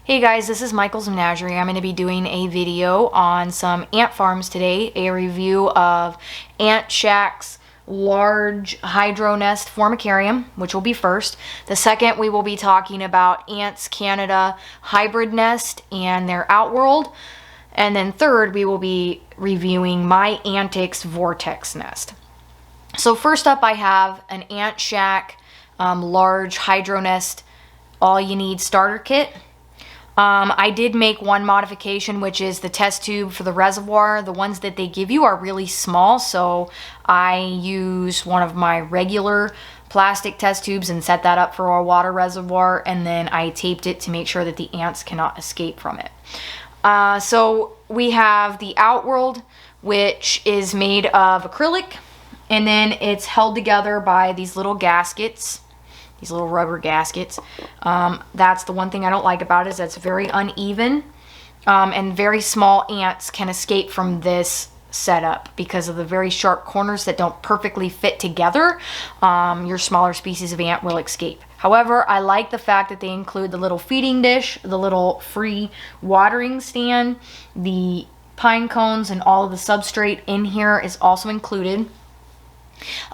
Hey guys, this is Michael's Menagerie. I'm going to be doing a video on some ant farms today, a review of Ant Shack's large hydro nest Formicarium, which will be first. The second, we will be talking about Ants Canada hybrid nest and their outworld. And then third, we will be reviewing my Antics vortex nest. So first up, I have an Ant Shack large hydro nest all you need starter kit. I did make one modification, which is the test tube for the reservoir. The ones that they give you are really small, so I use one of my regular plastic test tubes and set that up for our water reservoir, and then I taped it to make sure that the ants cannot escape from it. So we have the outworld, which is made of acrylic, and then it's held together by these little gaskets. These little rubber gaskets. That's the one thing I don't like about it, is it's very uneven, and very small ants can escape from this setup because of the very sharp corners that don't perfectly fit together. Your smaller species of ant will escape. However, I like the fact that they include the little feeding dish, the little free watering stand, the pine cones, and all of the substrate in here is also included.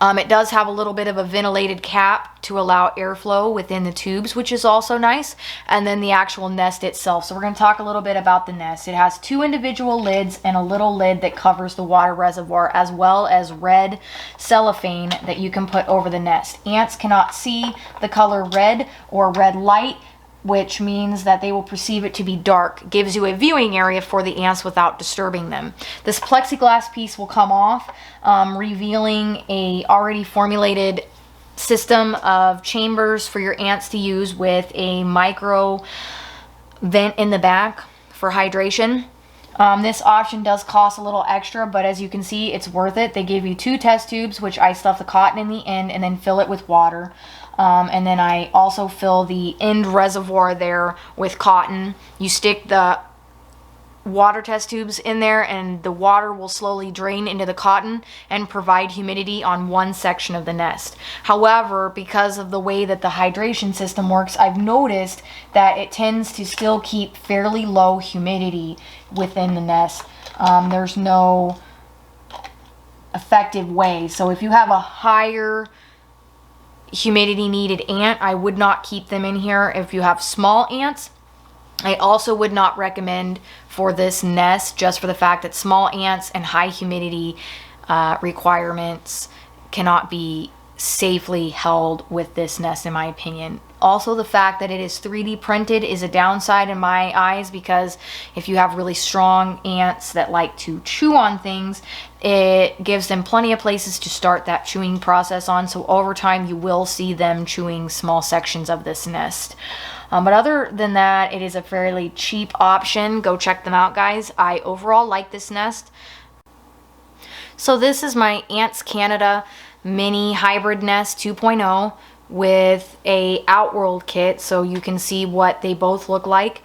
It does have a little bit of a ventilated cap to allow airflow within the tubes, which is also nice. And then the actual nest itself. So we're going to talk a little bit about the nest. It has two individual lids and a little lid that covers the water reservoir, as well as red cellophane that you can put over the nest. Ants cannot see the color red or red light, which means that they will perceive it to be dark. Gives you a viewing area for the ants without disturbing them. This plexiglass piece will come off, revealing a already formulated system of chambers for your ants to use with a micro vent in the back for hydration. This option does cost a little extra, but as you can see, it's worth it. They give you two test tubes, which I stuff the cotton in the end and then fill it with water. And then I also fill the end reservoir there with cotton. You stick the water test tubes in there and the water will slowly drain into the cotton and provide humidity on one section of the nest. However, because of the way that the hydration system works, I've noticed that it tends to still keep fairly low humidity within the nest. There's no effective way. So if you have a higher humidity needed ant, I would not keep them in here. If you have small ants, I also would not recommend for this nest, just for the fact that small ants and high humidity requirements cannot be safely held with this nest, in my opinion. Also, the fact that it is 3D printed is a downside in my eyes, because if you have really strong ants that like to chew on things, it gives them plenty of places to start that chewing process on. So over time, you will see them chewing small sections of this nest. But other than that, it is a fairly cheap option. Go check them out, guys. I overall like this nest. So this is my Ants Canada Mini Hybrid Nest 2.0 with a Outworld kit, so you can see what they both look like.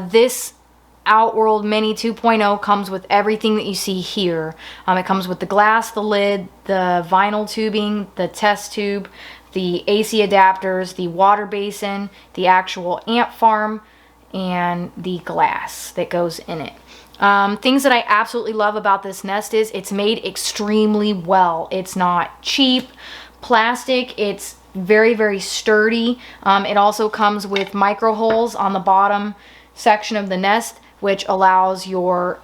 This Outworld Mini 2.0 comes with everything that you see here. It comes with the glass, the lid, the vinyl tubing, the test tube, the AC adapters, the water basin, the actual ant farm, and the glass that goes in it. Things that I absolutely love about this nest is it's made extremely well. It's not cheap plastic. It's very, very sturdy. It also comes with micro holes on the bottom section of the nest, which allows your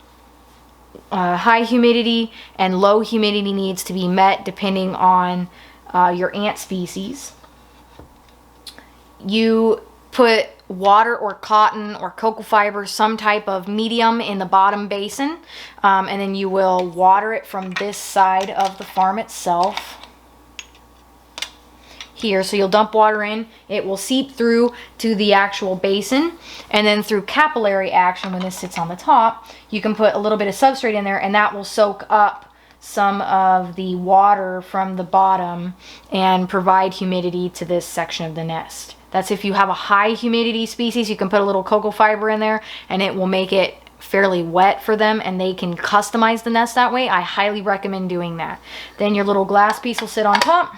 high humidity and low humidity needs to be met depending on your ant species. You put water or cotton or cocoa fiber, some type of medium, in the bottom basin, and then you will water it from this side of the farm itself here. So you'll dump water in, it will seep through to the actual basin, and then through capillary action, when this sits on the top, you can put a little bit of substrate in there, and that will soak up some of the water from the bottom and provide humidity to this section of the nest. That's if you have a high humidity species, you can put a little cocoa fiber in there and it will make it fairly wet for them, and they can customize the nest that way. I highly recommend doing that. Then your little glass piece will sit on top.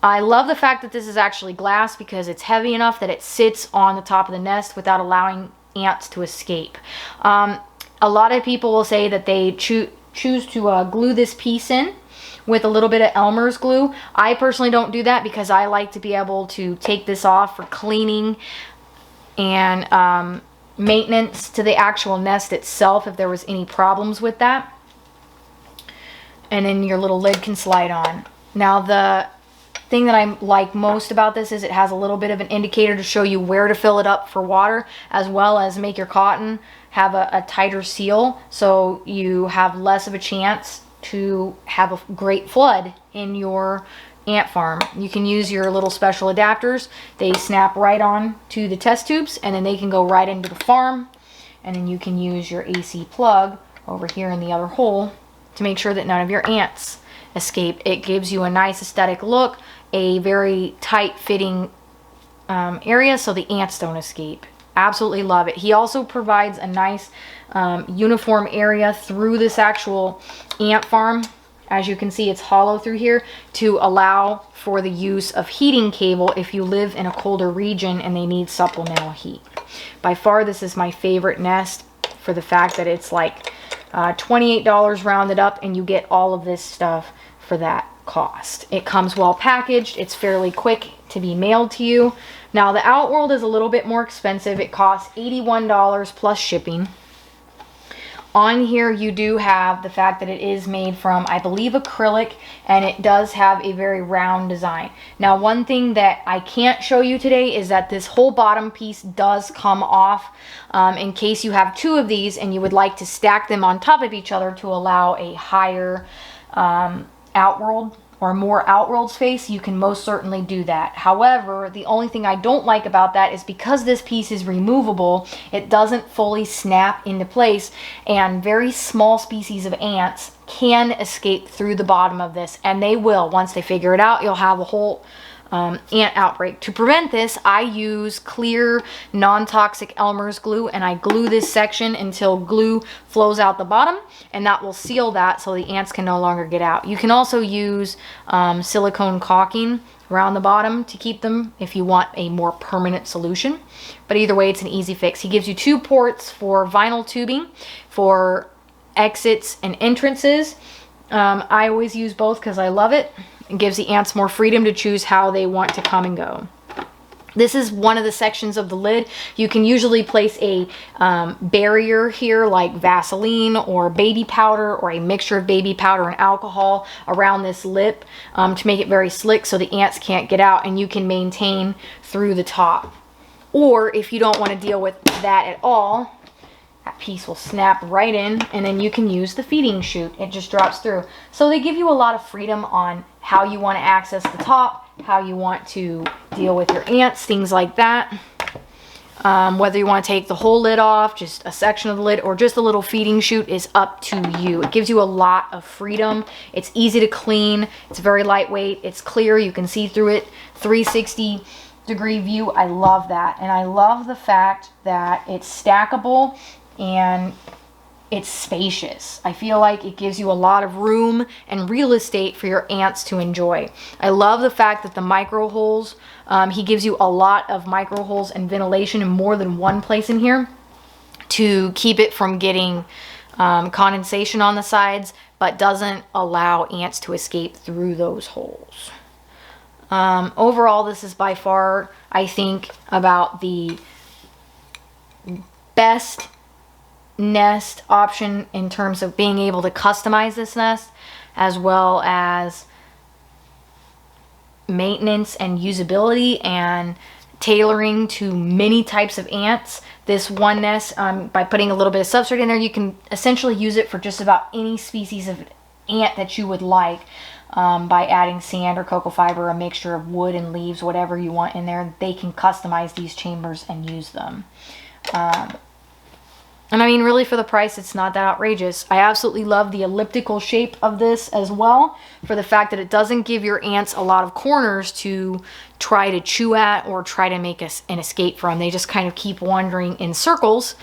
I love the fact that this is actually glass because it's heavy enough that it sits on the top of the nest without allowing ants to escape. A lot of people will say that they choose to glue this piece in with a little bit of Elmer's glue. I personally don't do that because I like to be able to take this off for cleaning and maintenance to the actual nest itself if there was any problems with that. And then your little lid can slide on. Now the thing that I like most about this is it has a little bit of an indicator to show you where to fill it up for water, as well as make your cotton have a tighter seal so you have less of a chance to have a great flood in your ant farm. You can use your little special adapters. They snap right on to the test tubes and then they can go right into the farm, and then you can use your AC plug over here in the other hole to make sure that none of your ants escape. It gives you a nice aesthetic look, a very tight fitting area so the ants don't escape. Absolutely love it. He also provides a nice uniform area through this actual ant farm. As you can see, it's hollow through here to allow for the use of heating cable if you live in a colder region and they need supplemental heat. By far, this is my favorite nest for the fact that it's like $28 rounded up and you get all of this stuff for that cost. It comes well packaged. It's fairly quick to be mailed to you. Now the Outworld is a little bit more expensive. It costs $81 plus shipping. On here you do have the fact that it is made from, I believe, acrylic, and it does have a very round design. Now one thing that I can't show you today is that this whole bottom piece does come off in case you have two of these and you would like to stack them on top of each other to allow a higher Outworld or more Outworld space. You can most certainly do that. However, the only thing I don't like about that is because this piece is removable, it doesn't fully snap into place, and very small species of ants can escape through the bottom of this, and they will. Once they figure it out, you'll have a whole ant outbreak. To prevent this, I use clear non-toxic Elmer's glue, and I glue this section until glue flows out the bottom, and that will seal that so the ants can no longer get out. You can also use silicone caulking around the bottom to keep them if you want a more permanent solution, but either way, it's an easy fix. He gives you 2 ports for vinyl tubing for exits and entrances. I always use both because I love it. It gives the ants more freedom to choose how they want to come and go. This is one of the sections of the lid. You can usually place a barrier here like Vaseline or baby powder or a mixture of baby powder and alcohol around this lip to make it very slick so the ants can't get out, and you can maintain through the top. Or if you don't want to deal with that at all, that piece will snap right in, and then you can use the feeding chute. It just drops through. So they give you a lot of freedom on how you want to access the top, how you want to deal with your ants, things like that. Whether you want to take the whole lid off, just a section of the lid, or just a little feeding chute is up to you. It gives you a lot of freedom. It's easy to clean. It's very lightweight. It's clear. You can see through it. 360-degree view. I love that. And I love the fact that it's stackable and it's spacious. I feel like it gives you a lot of room and real estate for your ants to enjoy. I love the fact that the micro holes, he gives you a lot of micro holes and ventilation in more than one place in here to keep it from getting condensation on the sides, but doesn't allow ants to escape through those holes. Overall, this is by far, I think, about the best nest option in terms of being able to customize this nest, as well as maintenance and usability and tailoring to many types of ants. This one nest, by putting a little bit of substrate in there, you can essentially use it for just about any species of ant that you would like, by adding sand or cocoa fiber, a mixture of wood and leaves, whatever you want in there. They can customize these chambers and use them. And I mean, really, for the price, it's not that outrageous. I absolutely love the elliptical shape of this as well, for the fact that it doesn't give your ants a lot of corners to try to chew at or try to make an escape from. They just kind of keep wandering in circles,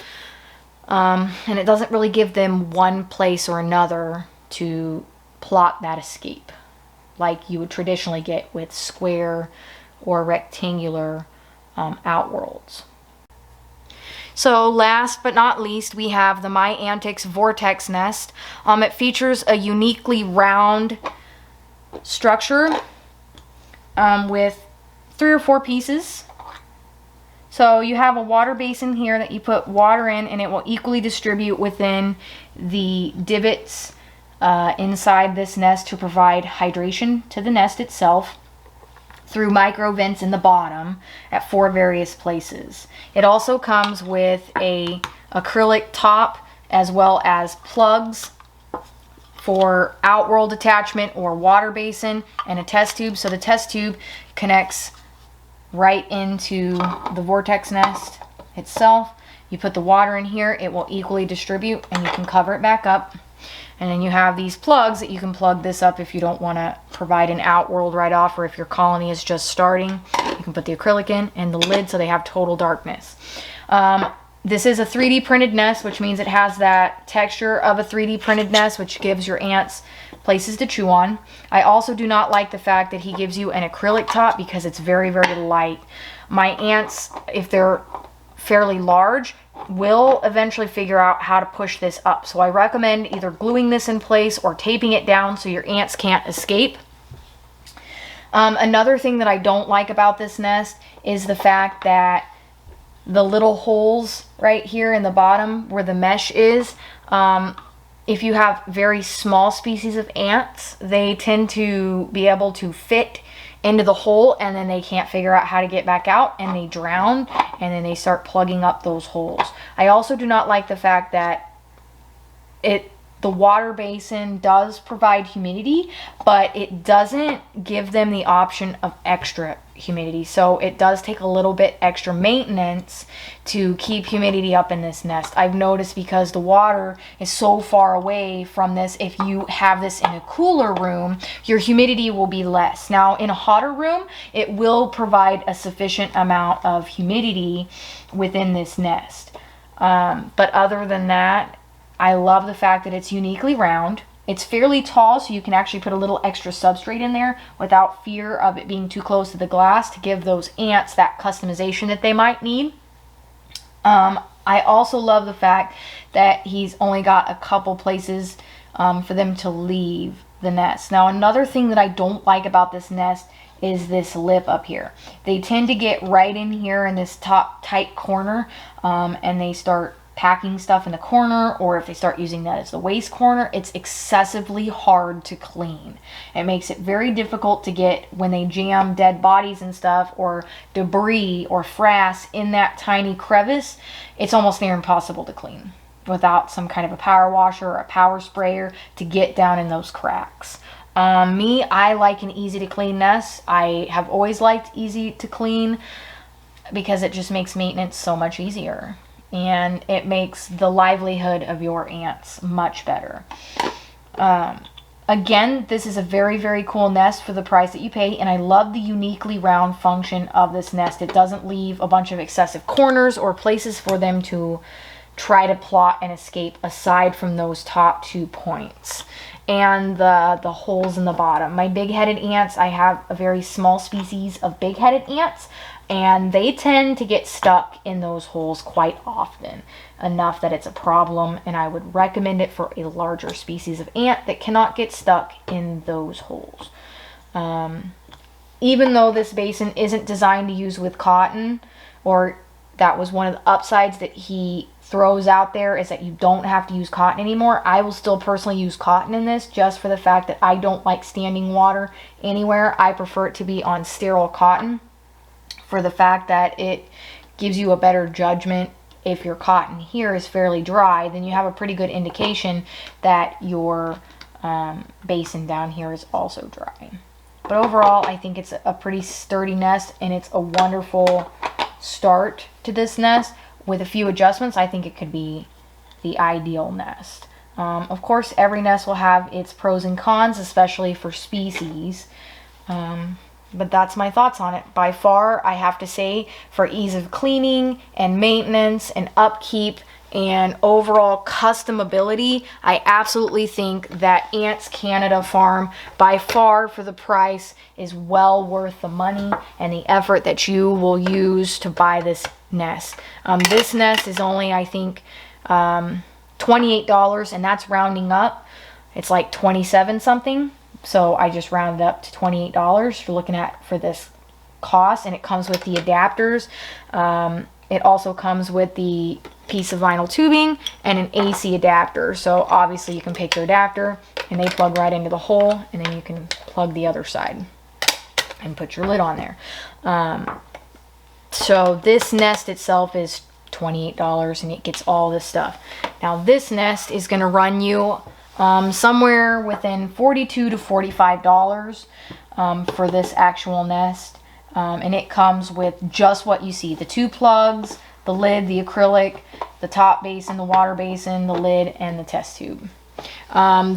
and it doesn't really give them one place or another to plot that escape. like you would traditionally get with square or rectangular outworlds. So last but not least, we have the My Antics vortex nest. It features a uniquely round structure with 3 or 4 pieces. So you have a water basin here that you put water in, and it will equally distribute within the divots inside this nest to provide hydration to the nest itself through micro vents in the bottom at 4 various places. It also comes with a acrylic top as well as plugs for outworld attachment or water basin, and a test tube. So the test tube connects right into the vortex nest itself. You put the water in here, it will equally distribute, and you can cover it back up. And then you have these plugs that you can plug this up if you don't want to provide an outworld right off, or if your colony is just starting. You can put the acrylic in and the lid so they have total darkness. This is a 3D printed nest, which means it has that texture of a 3D printed nest, which gives your ants places to chew on. I also do not like the fact that he gives you an acrylic top because it's very, very light. My ants, if they're fairly large, will eventually figure out how to push this up. So I recommend either gluing this in place or taping it down so your ants can't escape. Another thing that I don't like about this nest is the fact that the little holes right here in the bottom where the mesh is, if you have very small species of ants, they tend to be able to fit into the hole, and then they can't figure out how to get back out, and they drown, and then they start plugging up those holes. I also do not like the fact that the water basin does provide humidity, but it doesn't give them the option of extra humidity. So it does take a little bit extra maintenance to keep humidity up in this nest. I've noticed because the water is so far away from this, if you have this in a cooler room, your humidity will be less. Now in a hotter room, it will provide a sufficient amount of humidity within this nest. But other than that, I love the fact that it's uniquely round. It's fairly tall, so you can actually put a little extra substrate in there without fear of it being too close to the glass to give those ants that customization that they might need. I also love the fact that he's only got a couple places for them to leave the nest. Now another thing that I don't like about this nest is this lip up here. They tend to get right in here in this top tight corner, and they start packing stuff in the corner, or if they start using that as the waste corner, it's excessively hard to clean. It makes it very difficult to get when they jam dead bodies and stuff, or debris or frass in that tiny crevice. It's almost near impossible to clean without some kind of a power washer or a power sprayer to get down in those cracks. I like an easy to clean nest. I have always liked easy to clean because it just makes maintenance so much easier, and it makes the livelihood of your ants much better. Again, this is a very, very cool nest for the price that you pay, and I love the uniquely round function of this nest. It doesn't leave a bunch of excessive corners or places for them to try to plot and escape aside from those top 2 points and the holes in the bottom. My big-headed ants, I have a very small species of big-headed ants, and they tend to get stuck in those holes quite often, enough that it's a problem, and I would recommend it for a larger species of ant that cannot get stuck in those holes. Even though this basin isn't designed to use with cotton, or that was one of the upsides that he throws out there, is that you don't have to use cotton anymore. I will still personally use cotton in this just for the fact that I don't like standing water anywhere. I prefer it to be on sterile cotton, for the fact that it gives you a better judgment. If your cotton here is fairly dry, then you have a pretty good indication that your basin down here is also dry. But overall, I think it's a pretty sturdy nest, and it's a wonderful start to this nest. With a few adjustments, I think it could be the ideal nest. Of course, every nest will have its pros and cons, especially for species. But that's my thoughts on it. By far, I have to say, for ease of cleaning and maintenance and upkeep, and overall customability, I absolutely think that Ants Canada Farm, by far for the price, is well worth the money and the effort that you will use to buy this nest. This nest is only, I think, $28, and that's rounding up. It's like 27 something, so I just rounded up to $28 you're looking at for this cost, and it comes with the adapters. It also comes with the piece of vinyl tubing and an AC adapter. So obviously you can pick your adapter and they plug right into the hole, and then you can plug the other side and put your lid on there. So this nest itself is $28 and it gets all this stuff. Now this nest is going to run you somewhere within $42 to $45 for this actual nest. And it comes with just what you see: the 2 plugs, the lid, the acrylic, the top basin, the water basin, the lid, and the test tube.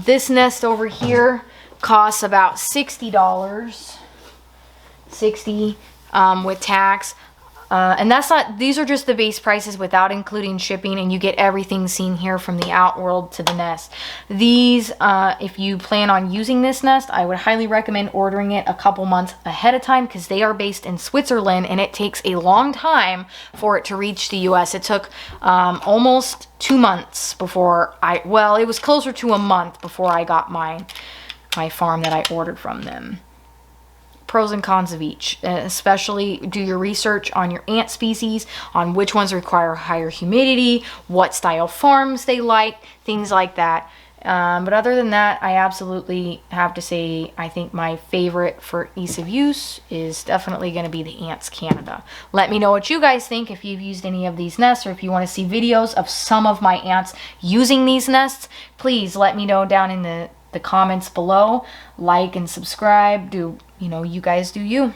This nest over here costs about $60, with tax. And that's not, these are just the base prices without including shipping, and you get everything seen here from the outworld to the nest. These, if you plan on using this nest, I would highly recommend ordering it a couple months ahead of time, because they are based in Switzerland and it takes a long time for it to reach the US. It took almost 2 months before well, it was closer to a month before I got my farm that I ordered from them. Pros and cons of each, especially do your research on your ant species, on which ones require higher humidity, what style farms they like, things like that. But other than that, I absolutely have to say I think my favorite for ease of use is definitely going to be the Ants Canada. Let me know what you guys think, if you've used any of these nests, or if you want to see videos of some of my ants using these nests. Please let me know down in the comments below. Like and subscribe. You guys do you.